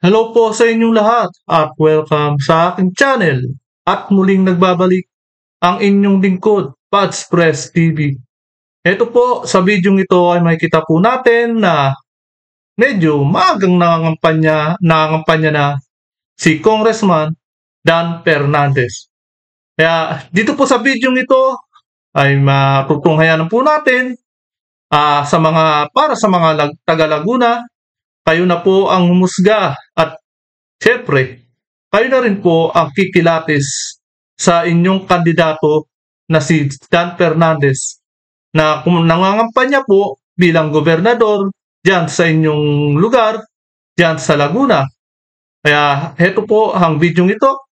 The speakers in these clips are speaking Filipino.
Hello po sa inyong lahat at welcome sa aking channel. At muling nagbabalik ang inyong lingkod, Pads Press TV. Ito po, sa video ito ay makikita po natin na medyo maagang nangangampanya na si Congressman Dan Fernandez. Kaya dito po sa video ito ay matutunghayan po natin para sa mga taga Laguna. Kayo na po ang humusga at syempre, kayo na rin po ang kikilatis sa inyong kandidato na si Dan Fernandez na nangangampanya po bilang gobernador dyan sa inyong lugar, dyan sa Laguna. Kaya heto po ang video ito.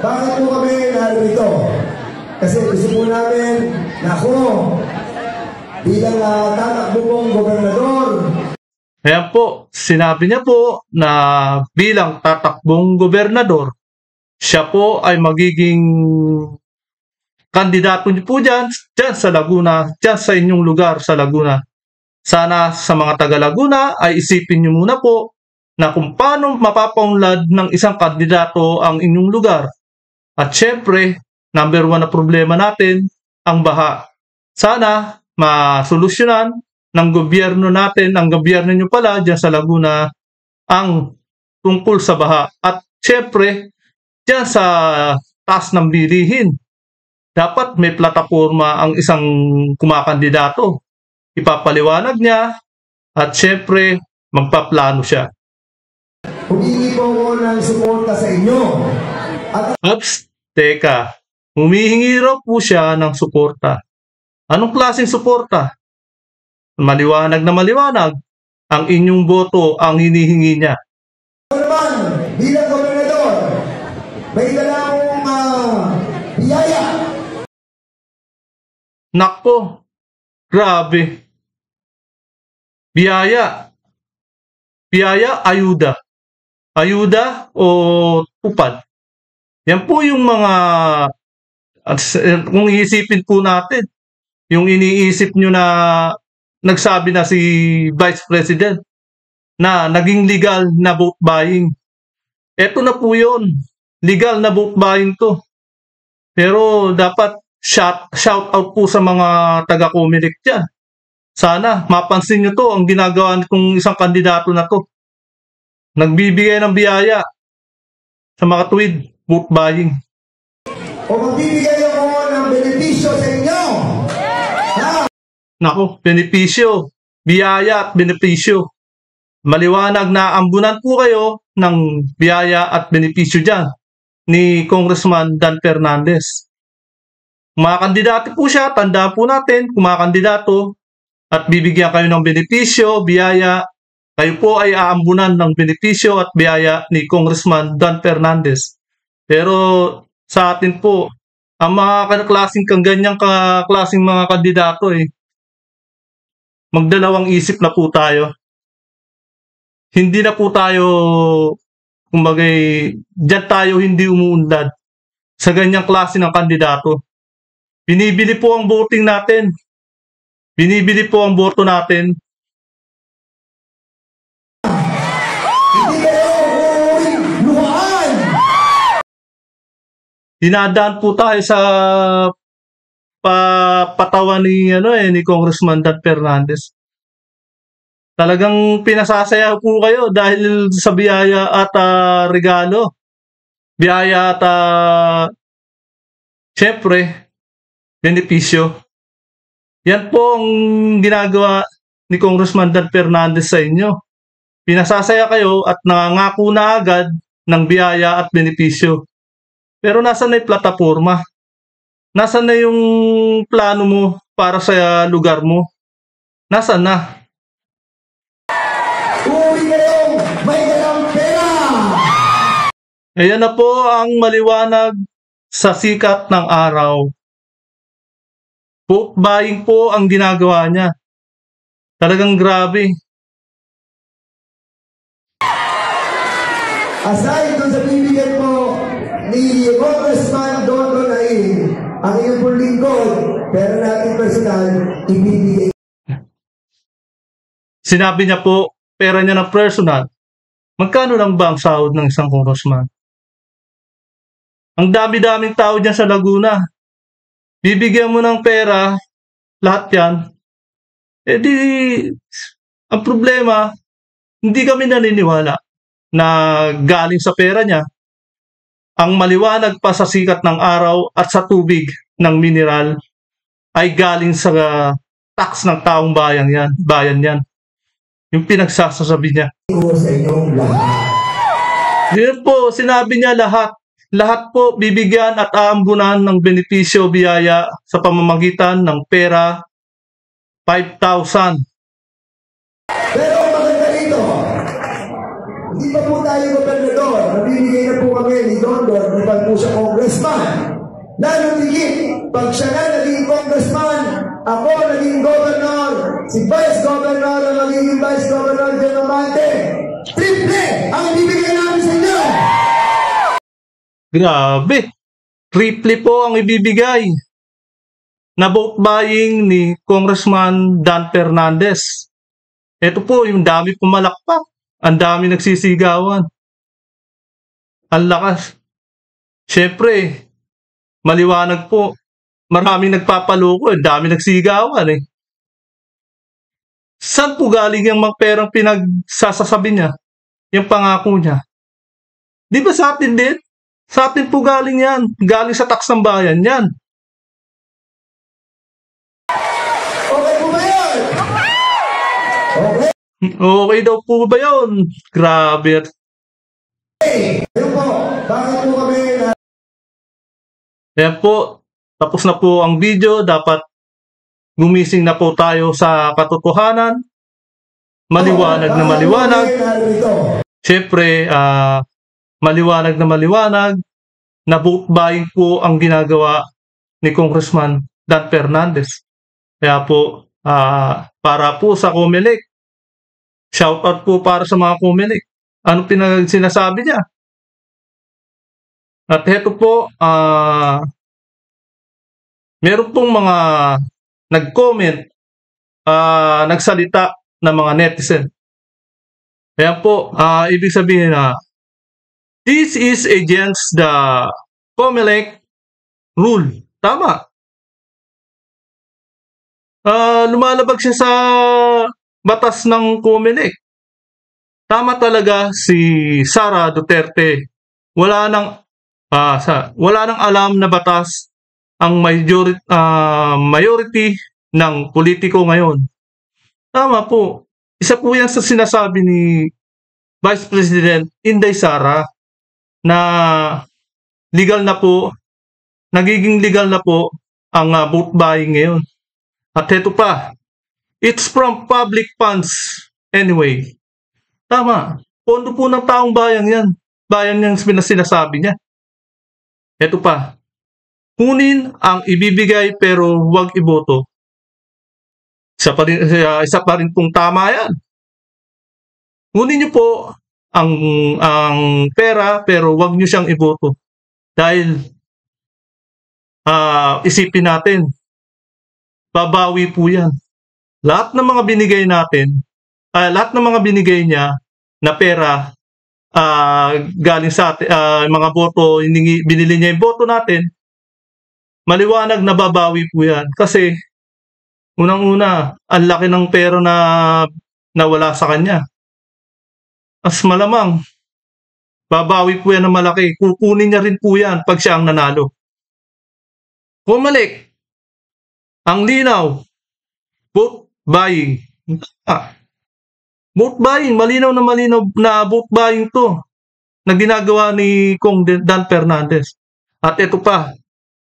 Bakit po kami narito? Kasi gusto po namin na ako bilang tatakbo pong gobernador. Kaya po, sinabi niya po na bilang tatakbong gobernador, siya po ay magiging kandidato niyo po dyan sa Laguna, dyan sa inyong lugar sa Laguna. Sana sa mga taga Laguna ay isipin niyo muna po na kung paano mapapaunlad ng isang kandidato ang inyong lugar. At syempre, number 1 na problema natin, ang baha. Sana masolusyonan ng gobyerno natin, ang gobyerno nyo pala dyan sa Laguna, ang tungkol sa baha. At syempre, dyan sa taas ng bilihin, dapat may plataforma ang isang kumakandidato. Ipapaliwanag niya at syempre, magpaplano siya. Humingi po ako ng suporta sa inyo. Teka, humihingi raw po siya ng suporta. Anong klaseng suporta? Maliwanag na maliwanag, ang inyong boto ang hinihingi niya. Ano naman, bilang gobernador, may dala akong biyaya. Nakpo, grabe. Biyaya. Biyaya, ayuda. Ayuda o tupad. Yan po yung mga, kung iisipin po natin, yung iniisip nyo na nagsabi na si Vice President na naging legal na vote buying. Eto na po yun. Legal na vote buying to. Pero dapat shout out po sa mga taga-Comelec dyan. Sana mapansin nyo to ang ginagawa kong isang kandidato na to. Nagbibigay ng biyaya sa mga tuwid. Vote buying. O magbibigay ako ng benepisyo sa inyo. Nako, benepisyo. Biyaya at benepisyo. Maliwanag na ambunan po kayo ng biyaya at benepisyo dyan ni Congressman Dan Fernandez. Kumakandidato po siya, tandaan po natin, kumakandidato at bibigyan kayo ng benepisyo, biyaya. Kayo po ay aambunan ng benepisyo at biyaya ni Congressman Dan Fernandez. Pero sa atin po, ang mga ganyang klaseng mga kandidato magdalawang isip na po tayo. Hindi na po tayo, kumbaga, dyan tayo hindi umuunlad sa ganyang klase ng kandidato. Binibili po ang voting natin. Binibili po ang boto natin. Dinadaan po tayo sa patawan ni Congressman Dan Fernandez. Talagang pinasasaya po kayo dahil sa biyaya at regalo. Biyaya at syempre, benepisyo. Yan po ang ginagawa ni Congressman Dan Fernandez sa inyo. Pinasasaya kayo at nangangako na agad ng biyaya at benepisyo. Pero nasa na yung plataforma? Nasa na yung plano mo para sa lugar mo? Nasa na? Uwi kayong may dalang pera! Ayan na po ang maliwanag sa sikat ng araw. Vote buying po ang ginagawa niya. Talagang grabe. Aside doon sa bibigyan po ni Congressman Don Ronain, ibibigay. Sinabi niya po, pera niya ng personal. Magkano lang ba ang sahod ng isang congressman? Ang dami-daming tao dyan sa Laguna. Bibigyan mo ng pera, lahat yan. Eh di, ang problema, hindi kami naniniwala na galing sa pera niya. Ang maliwanag pa sa sikat ng araw at sa tubig ng mineral ay galing sa tax ng taong bayan yan. Yung pinagsasabi niya. Ko sa inyong lahat. Yun po, sinabi niya lahat. Lahat po bibigyan at aambunan ng benepisyo biyaya sa pamamagitan ng pera 5,000. Pero ang maganda rito, hindi pa po tayo gobernador. Nabibigay na po kami ni Dondor, di pa po siya congressman. Lalo tigit, pag siya na naging congressman, ako naging governor, si vice governor ang magiging vice governor de Nomante. Triple ang ibibigay namin sa inyo! Grabe! Triple po ang ibibigay na vote buying ni Congressman Dan Fernandez. Ito po, yung dami pumalakpak. Ang dami nagsisigawan. Ang lakas. Siyempre, maliwanag po. Maraming nagpapaloko. Ang dami nagsigawan eh. Saan po galing yung mga perang pinagsasasabi niya? Yung pangako niya? Di ba sa atin din? Sa atin po galing yan. Galing sa tax ng bayan yan. Okay po ba yun? Okay. Okay daw po ba yun? Grabe. Ayun po, bakit po kami na... Ayan po, tapos na po ang video. Dapat gumising na po tayo sa katotohanan. Maliwanag na maliwanag. Siyempre, maliwanag na vote buying po ang ginagawa ni Congressman Dan Fernandez. Kaya po, para po sa COMELEC, shoutout po para sa mga COMELEC. Ano sinasabi niya? At heto po, meron pong mga nag-comment, nagsalita ng mga netizen. Kaya po, ibig sabihin na, this is against the COMELEC rule. Tama. Lumalabag siya sa batas ng COMELEC. Tama talaga si Sara Duterte. Wala nang alam na batas ang majority ng politiko ngayon. Tama po. Isa po yan sa sinasabi ni Vice President Inday Sara na nagiging legal na po ang vote buying ngayon. At ito pa, it's from public funds anyway. Tama. Pondo po ng taong bayan yan. Bayan yung sinasabi niya. Ito pa, kunin ang ibibigay pero huwag iboto. Isa pa rin pong tama yan. Kunin niyo po ang pera pero huwag niyo siyang iboto. Dahil isipin natin, babawi po yan. Lahat ng mga binigay natin, lahat ng mga binigay niya na pera galing sa mga boto, binili niya yung boto natin, maliwanag na babawi po yan. Kasi unang-una, ang laki ng pera na nawala sa kanya. As malamang, babawi po yan ng malaki. Kukunin niya rin po yan pag siya ang nanalo. COMELEC, ang linaw, vote buying. Vote buying, malinaw na vote buying to na ginagawa ni Kong Dan Fernandez. At ito pa,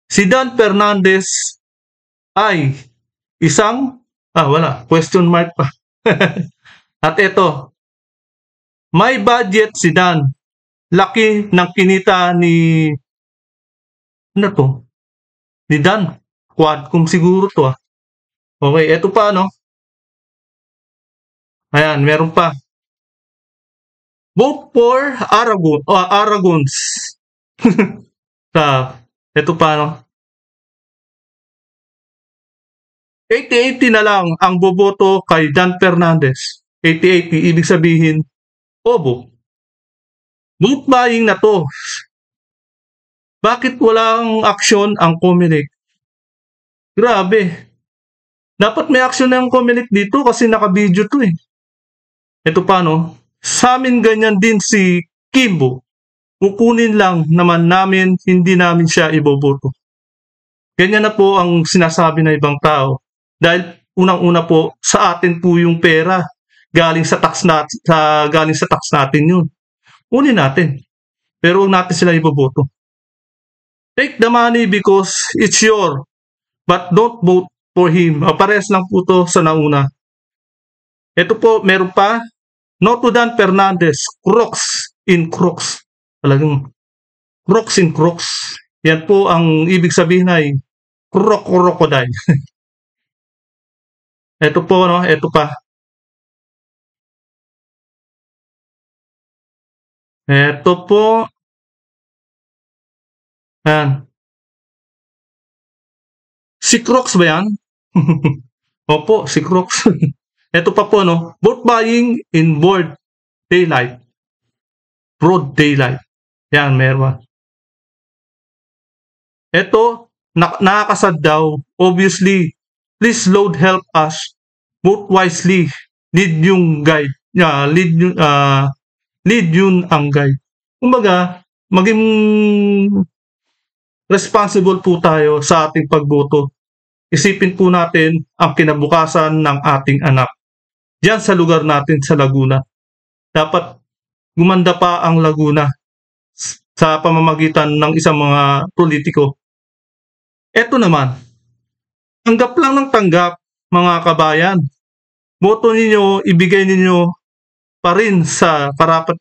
si Dan Fernandez ay isang, question mark pa. At ito, may budget si Dan. Laki ng kinita ni ni Dan. Quadcom siguro to. Okay, ito pa Ayan, meron pa. Vote for Aragons. Ito pa 80-80 na lang ang boboto kay Dan Fernandez. 80-80, ibig sabihin, obo. Vote buying na to. Bakit walang aksyon ang COMELEC? Grabe. Dapat may aksyon na ang COMELEC dito kasi naka-video to eh. Ito pa no, sa amin ganyan din si Kimbo. Kukunin lang naman namin, hindi namin siya iboboto. Ganyan na po ang sinasabi ng ibang tao. Dahil unang-una po, sa atin po yung pera. Galing sa tax natin yun. Kunin natin. Pero huwag natin sila iboboto. Take the money because it's your. But don't vote for him. Parehas lang po to sa nauna. Ito po, meron pa. No to Dan Fernandez. Crocs in Crocs. Talagang Crocs in Crocs. Yan po ang ibig sabihin ay crocodile. Ito po, no? Ito pa. Ito po. Yan. Si Crocs ba yan? Opo, si Crocs. Ito pa po, no? Vote buying in broad daylight. Broad daylight. Yan, meron. Ito, nakakasad daw. Obviously, please Lord help us. Vote wisely. Lead yung guide. Lead yun ang guide. Kumbaga, maging responsible po tayo sa ating pagboto. Isipin po natin ang kinabukasan ng ating anak. Diyan sa lugar natin sa Laguna. Dapat gumanda pa ang Laguna sa pamamagitan ng isang mga politiko. Ito naman, tanggap lang ng tanggap mga kabayan. Boto ninyo, ibigay ninyo pa rin sa karapat,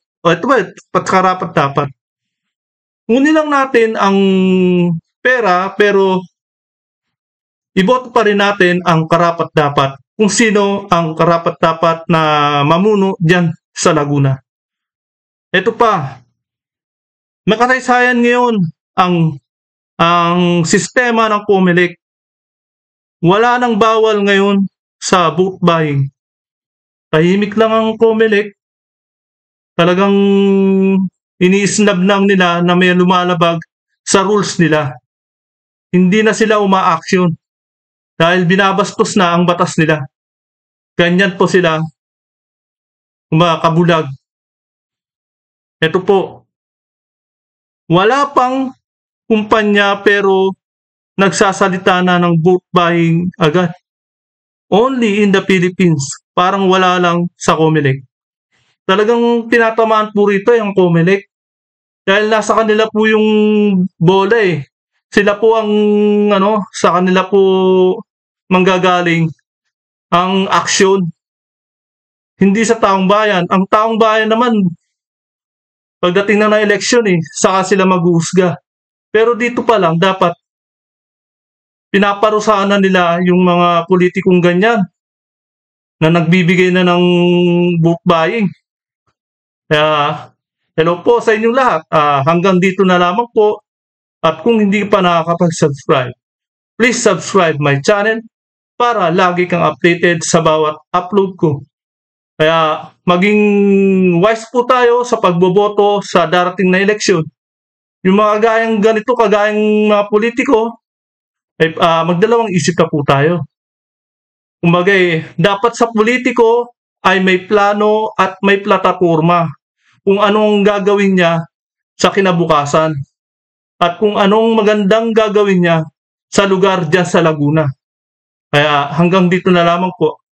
karapat dapat. Kunin lang natin ang pera pero iboto pa rin natin ang karapat dapat. Kung sino ang karapat dapat na mamuno diyan sa Laguna. Ito pa, makasaysayan ngayon ang sistema ng COMELEC. Wala nang bawal ngayon sa vote buying. Tahimik lang ang COMELEC. Talagang ini-snub lang nila na may lumalabag sa rules nila. Hindi na sila uma-action dahil binabastos na ang batas nila. Ganyan po sila kumakabulag. Ito po, wala pang kumpanya pero nagsasalita na ng vote buying agad. Only in the Philippines. Parang wala lang sa COMELEC. Talagang tinatamaan po rito yung COMELEC. Dahil nasa kanila po yung bola eh. Sila po ang sa kanila po manggagaling ang aksyon. Hindi sa taong bayan. Ang taong bayan naman, pagdating na eleksyon saka sila maghuhusga. Pero dito pa lang, dapat pinaparusahan na nila yung mga politikong ganyan na nagbibigay na ng vote buying. Kaya, hello po sa inyong lahat. Hanggang dito na lamang po. At kung hindi pa nakakapag-subscribe, please subscribe my channel para lagi kang updated sa bawat upload ko. Kaya maging wise po tayo sa pagboboto sa darating na eleksyon. Yung mga gayang ganito, kagayang mga politiko, magdalawang isip na po tayo. Kumbaga dapat sa politiko ay may plano at may plataforma kung anong gagawin niya sa kinabukasan at kung anong magandang gagawin niya sa lugar dyan sa Laguna. Kaya hanggang dito na lamang po.